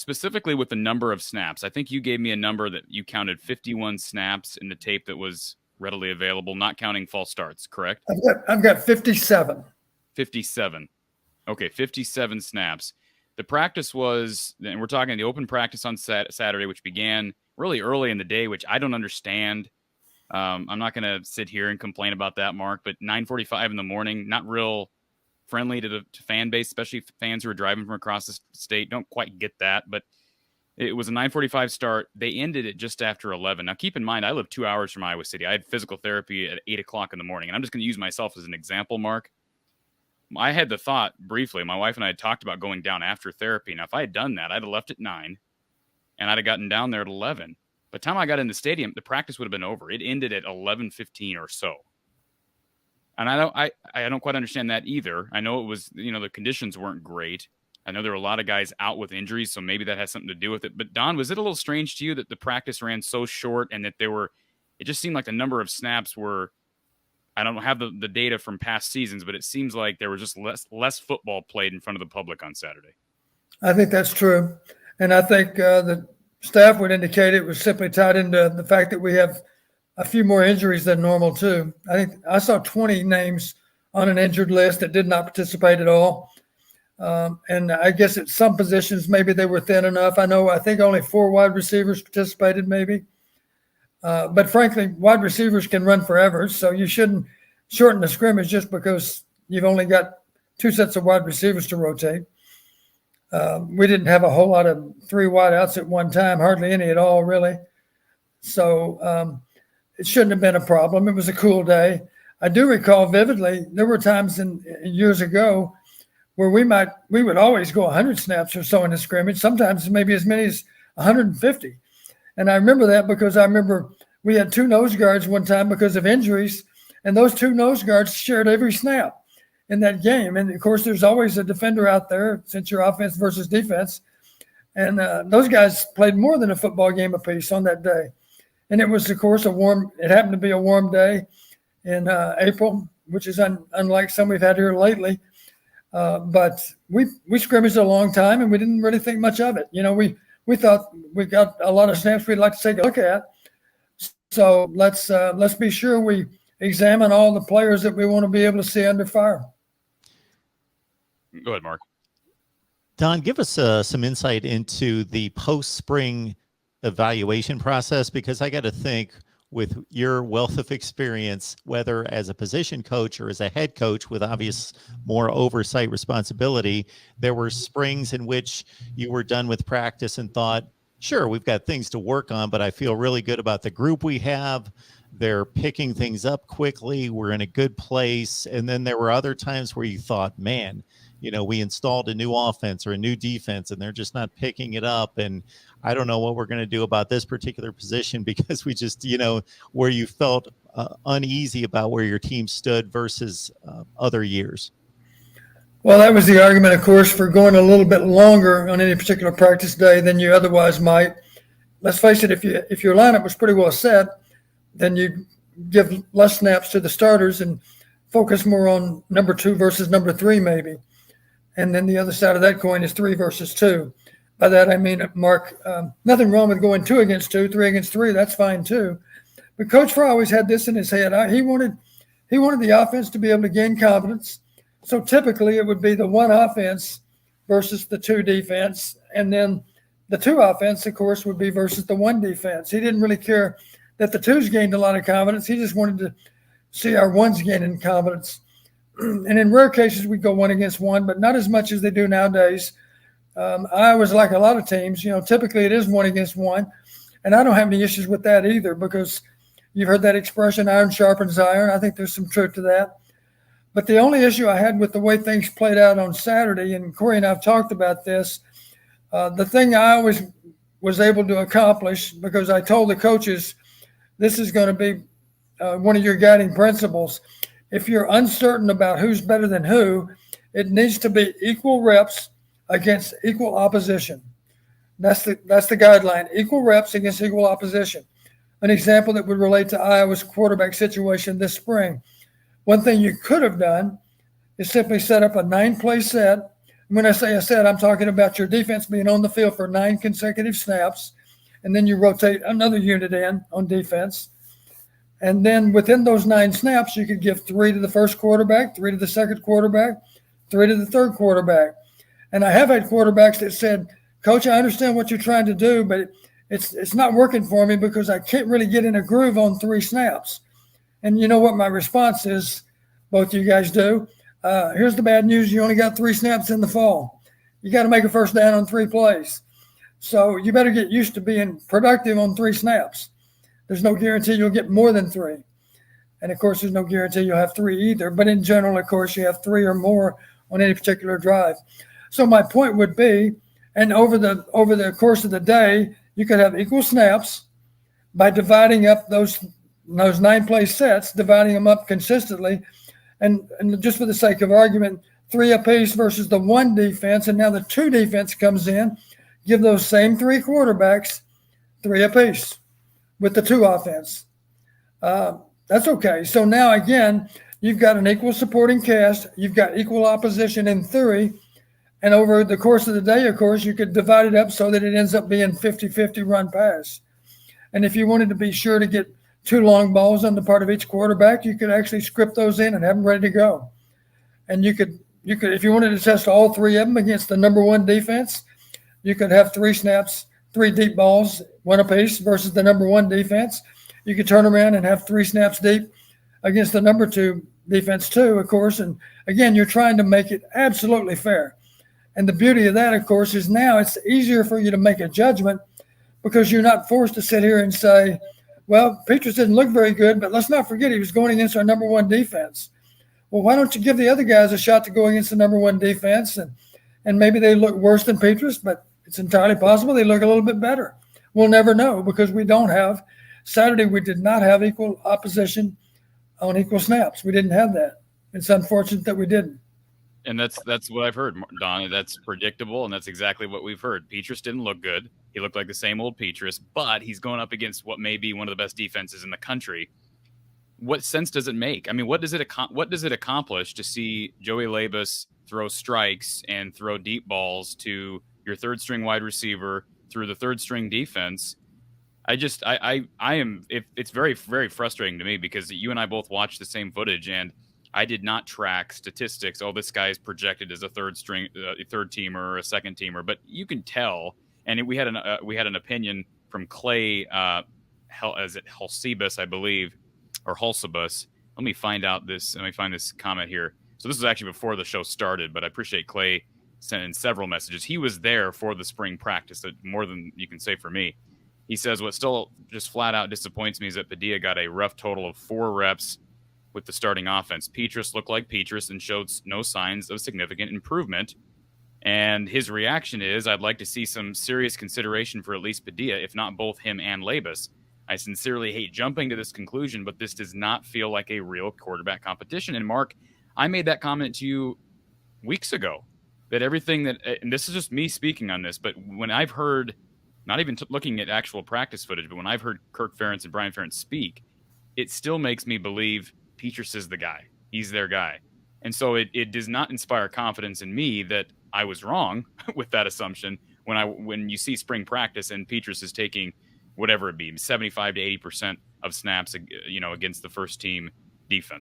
specifically with the number of snaps. I think you gave me a number that you counted 51 snaps in the tape that was readily available, not counting false starts, correct? I've got 57. 57. Okay, 57 snaps. The practice was, and we're talking the open practice on Saturday, which began really early in the day, which I don't understand. I'm not going to sit here and complain about that, Mark, but 9:45 in the morning, not real friendly to the fan base, especially fans who are driving from across the state. Don't quite get that, but it was a 9:45 start. They ended it just after 11. Now, keep in mind, I live 2 hours from Iowa City. I had physical therapy at 8 o'clock in the morning, and I'm just going to use myself as an example, Mark. I had the thought briefly, my wife and I had talked about going down after therapy. Now, if I had done that, I'd have left at 9, and I'd have gotten down there at 11. By the time I got in the stadium, the practice would have been over. It ended at 11:15 or so. And I don't quite understand that either. I know it was, the conditions weren't great. I know there were a lot of guys out with injuries, so maybe that has something to do with it. But Don, was it a little strange to you that the practice ran so short and that it just seemed like the number of snaps were, I don't have the data from past seasons, but it seems like there was just less football played in front of the public on Saturday. I think that's true. And I think the staff would indicate it was simply tied into the fact that we have a few more injuries than normal too. I think I saw 20 names on an injured list that did not participate at all. And I guess at some positions, maybe they were thin enough. I think only 4 wide receivers participated maybe. But frankly, wide receivers can run forever. So you shouldn't shorten the scrimmage just because you've only got 2 sets of wide receivers to rotate. We didn't have a whole lot of 3 wideouts at one time, hardly any at all, really. So it shouldn't have been a problem. It was a cool day. I do recall vividly, there were times in years ago where we would always go 100 snaps or so in the scrimmage, sometimes maybe as many as 150. And I remember that because we had 2 nose guards one time because of injuries, and those 2 nose guards shared every snap in that game. And of course, there's always a defender out there since you're offense versus defense. And those guys played more than a football game apiece on that day. And it was, of course, it happened to be a warm day in April, which is unlike some we've had here lately. But we scrimmaged a long time, and we didn't really think much of it. We thought we got a lot of snaps we'd like to take a look at. So let's be sure we examine all the players that we want to be able to see under fire. Go ahead, Mark. Don, give us some insight into the post-spring evaluation process, because I got to think, with your wealth of experience, whether as a position coach or as a head coach with obvious more oversight responsibility, there were springs in which you were done with practice and thought, sure, we've got things to work on, but I feel really good about the group we have. They're picking things up quickly. We're in a good place. And then there were other times where you thought, man, we installed a new offense or a new defense and they're just not picking it up. And I don't know what we're going to do about this particular position, because we just, where you felt uneasy about where your team stood versus other years. Well, that was the argument, of course, for going a little bit longer on any particular practice day than you otherwise might. Let's face it, if your lineup was pretty well set, then you give less snaps to the starters and focus more on number 2 versus number 3 maybe. And then the other side of that coin is 3 versus 2. By that I mean, Mark, nothing wrong with going 2 against 2, 3 against 3. That's fine too. But Coach Fry always had this in his head. He wanted the offense to be able to gain confidence. So typically it would be the 1 offense versus the 2 defense. And then the 2 offense, of course, would be versus the 1 defense. He didn't really care that the 2s gained a lot of confidence. He just wanted to see our 1s gaining confidence. And in rare cases, we go 1 against 1, but not as much as they do nowadays. I was like a lot of teams, typically it is 1 against 1. And I don't have any issues with that either, because you've heard that expression, iron sharpens iron. I think there's some truth to that. But the only issue I had with the way things played out on Saturday, and Corey and I have talked about this, the thing I always was able to accomplish, because I told the coaches, this is going to be one of your guiding principles. If you're uncertain about who's better than who, it needs to be equal reps against equal opposition. That's the guideline, equal reps against equal opposition. An example that would relate to Iowa's quarterback situation this spring. One thing you could have done is simply set up a 9-play set, When I say a set, I'm talking about your defense being on the field for 9 consecutive snaps, and then you rotate another unit in on defense. And then within those 9 snaps, you could give 3 to the first quarterback, 3 to the second quarterback, 3 to the third quarterback. And I have had quarterbacks that said, Coach, I understand what you're trying to do, but it's not working for me because I can't really get in a groove on 3 snaps. And you know what my response is, both you guys do? Here's the bad news. You only got 3 snaps in the fall. You got to make a first down on 3 plays. So you better get used to being productive on 3 snaps. There's no guarantee you'll get more than 3. And, of course, there's no guarantee you'll have 3 either. But in general, of course, you have 3 or more on any particular drive. So my point would be, and over the course of the day, you could have equal snaps by dividing up those 9-play sets, dividing them up consistently. And just for the sake of argument, 3 apiece versus the 1 defense, and now the 2 defense comes in, give those same 3 quarterbacks 3 apiece with the 2 offense. That's okay. So now, again, you've got an equal supporting cast. You've got equal opposition in theory. And over the course of the day, of course, you could divide it up so that it ends up being 50-50 run pass. And if you wanted to be sure to get 2 long balls on the part of each quarterback, you could actually script those in and have them ready to go. And you could, if you wanted to test all 3 of them against the number 1 defense, you could have 3 snaps, 3 deep balls, 1 apiece versus the number 1 defense. You could turn around and have 3 snaps deep against the number 2 defense too, of course. And again, you're trying to make it absolutely fair. And the beauty of that, of course, is now it's easier for you to make a judgment because you're not forced to sit here and say, well, Petrus didn't look very good, but let's not forget he was going against our number 1 defense. Well, why don't you give the other guys a shot to go against the number 1 defense? And maybe they look worse than Petrus, but it's entirely possible they look a little bit better. We'll never know because we don't have – Saturday we did not have equal opposition on equal snaps. We didn't have that. It's unfortunate that we didn't. And that's what I've heard, Don. That's predictable, and that's exactly what we've heard. Petrus didn't look good. He looked like the same old Petrus, but he's going up against what may be one of the best defenses in the country. What sense does it make? I mean, what does it accomplish to see Joey Labus throw strikes and throw deep balls to your third-string wide receiver through the third-string defense? It's very, very frustrating to me because you and I both watched the same footage, and I did not track statistics. Oh, this guy is projected as a third teamer or a second teamer, but you can tell. And we had an opinion from Clay Hulsebus, I believe, or Hulsebus. Let me find this comment here. So this was actually before the show started, but I appreciate Clay sending several messages. He was there for the spring practice, more than you can say for me. He says what still just flat out disappoints me is that Padilla got a rough total of 4 reps with the starting offense. Petrus looked like Petrus and showed no signs of significant improvement. And his reaction is, I'd like to see some serious consideration for at least Padilla, if not both him and Labus. I sincerely hate jumping to this conclusion, but this does not feel like a real quarterback competition. And Mark, I made that comment to you weeks ago, that everything that, and this is just me speaking on this, but when I've heard, not even looking at actual practice footage, but when I've heard Kirk Ferentz and Brian Ferentz speak, it still makes me believe Petrus is the guy. He's their guy. And so it does not inspire confidence in me that I was wrong with that assumption when you see spring practice and Petrus is taking whatever it be, 75 to 80% of snaps, against the first team defense.